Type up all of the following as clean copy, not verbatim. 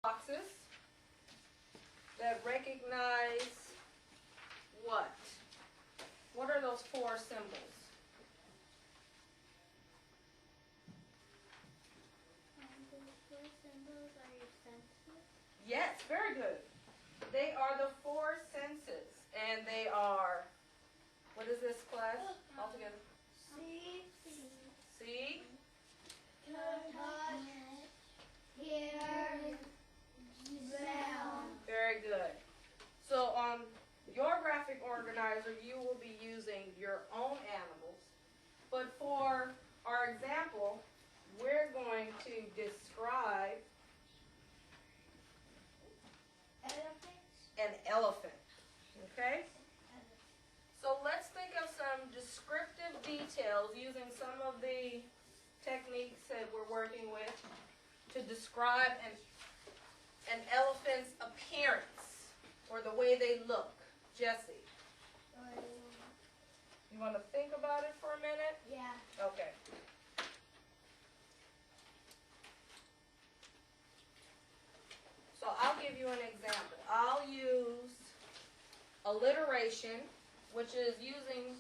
boxes that recognize what? What are those four symbols? Those four symbols are your senses? Yes, very good. They are the four senses, and they are, what is this class altogether? See, See? touch, hear, smell. Very good. So on your graphic organizer, you will be using your own animals, but for our example, we're going to describe Elephants. an elephant, okay? So let's think of some descriptive details using some of the techniques that we're working with to describe an elephant's appearance or the way they look. Jesse, you want to think about it for a minute? Yeah. Okay. So I'll give you an example. I'll use alliteration, which is using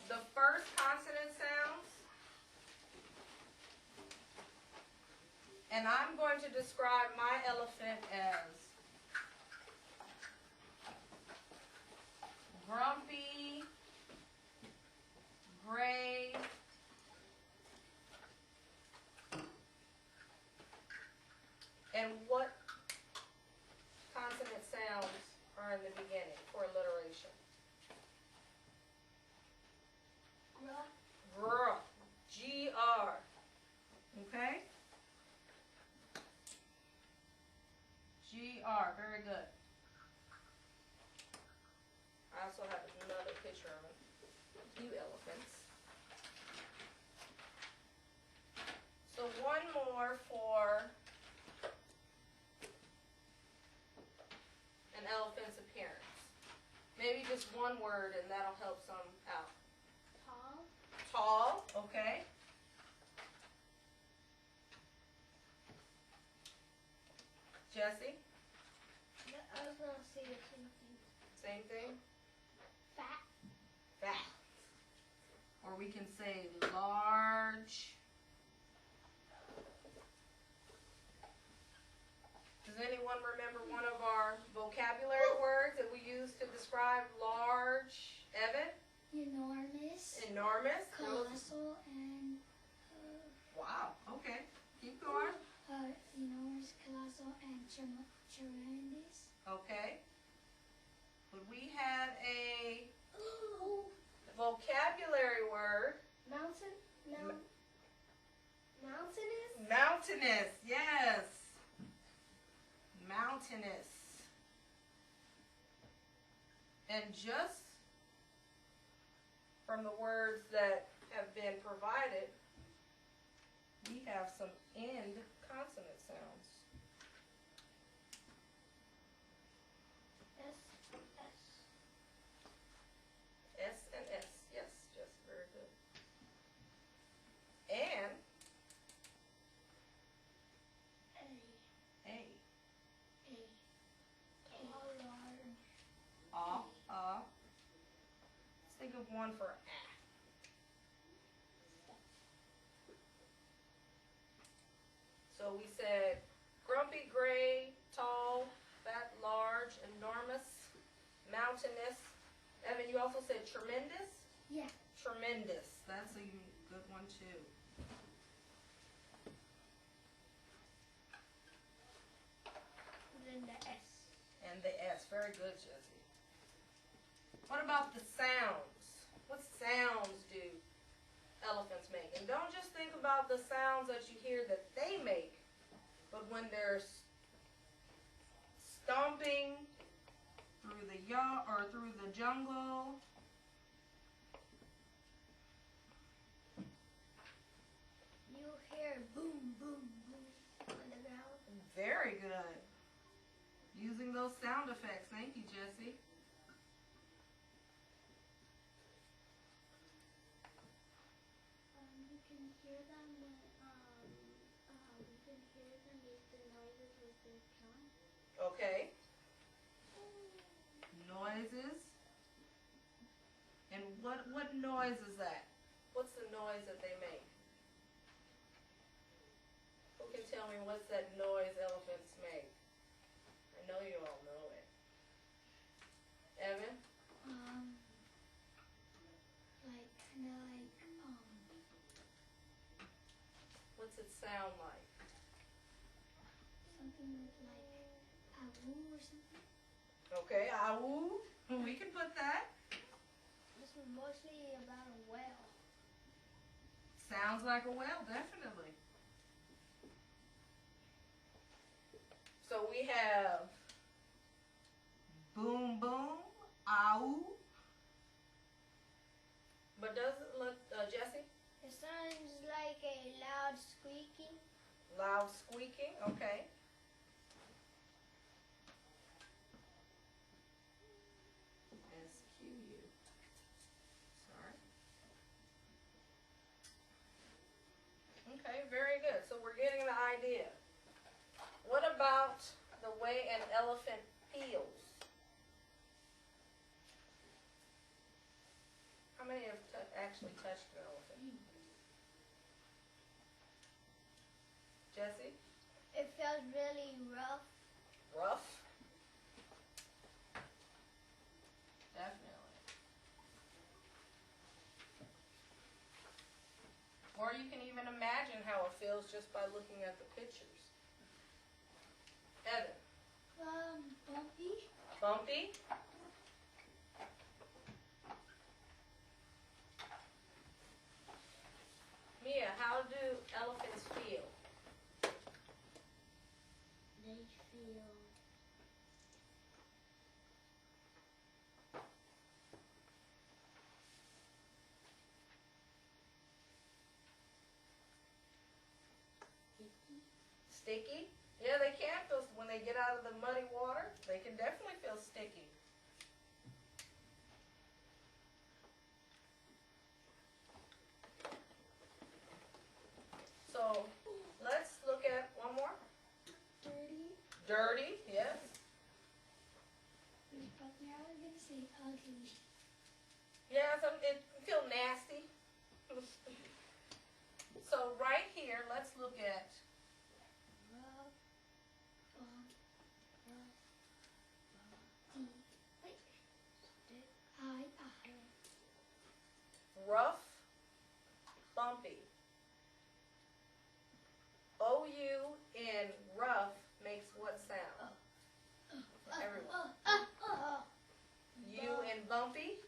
the first consonant sounds. And I'm going to describe my elephant as grumpy, gray, and what consonant sounds are in the beginning for alliteration? Gr. G-R. Okay? G-R. Very good. I also have another picture of a few elephants. So one more for an elephant's appearance. Maybe just one word and that'll help some out. Tall. Tall, okay. Jesse, I was going to say the same thing. same thing. Fat. Fat. Or we can say large. Does anyone remember one of our vocabulary words that we use to describe large? Evan? Enormous. Enormous. Colossal and Wow, okay. Keep going. enormous, colossal, and tremendous. Okay. But we had a vocabulary word. Mountainous. Mountainous, yes. Mountainous. And just from the words that have been provided, we have some end consonant sounds. S and S, yes, just very good. And A. Let's think of one for A. So we said grumpy, gray, tall, fat, large, enormous, mountainous. Evan, you also said tremendous? Yeah. Tremendous. That's a good one too. Then the S. And the S. Very good, Jesse. What about the sounds? What sounds do elephants make? And don't just think about the sounds that you hear that they make, but when they're stomping through the yard or through the jungle. You hear boom, boom, boom on the ground. Very good. Using those sound effects. Thank you, Jesse. You can hear them when you can hear them make the noises with their tongue. What noise is that? What's the noise that they make? Who can tell me what's that noise elephants make? I know you all know it. Evan? Like kind of like What's it sound like? something with like a woo or something. Okay, awoo. We can put that. This was mostly about a whale. Sounds like a whale, definitely. So we have boom boom, ow. But does it look, Jesse? It sounds like a loud squeaking. Loud squeaking, okay. SQU. Sorry. Okay, very good. So we're getting the idea. What about the way an elephant feels? How many have actually touched an elephant? Jesse? It feels really rough. Rough? Definitely. Or you can even imagine how it feels just by looking at the pictures. Evan? Bumpy. Bumpy? Mia, how do elephants feel? They feel Sticky? Yeah, they can feel, when they get out of the muddy water, they can definitely feel sticky. So, let's look at one more. dirty. Dirty, yes. I was gonna say ugly. Yeah, it can feel nasty. So right here, let's look at Rough. rough, bumpy. OU in rough makes what sound? Everyone. U in bumpy.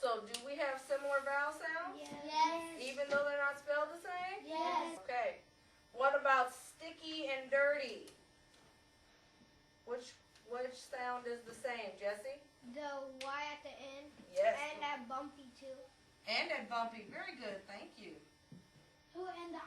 So do we have similar vowel sounds? Yes. Even though they're not spelled the same? Yes. Okay. What about sticky and dirty? Which sound is the same, Jesse? The Y at the end. Yes. And that bumpy too. And at bumpy. Very good. Thank you. Oh, and the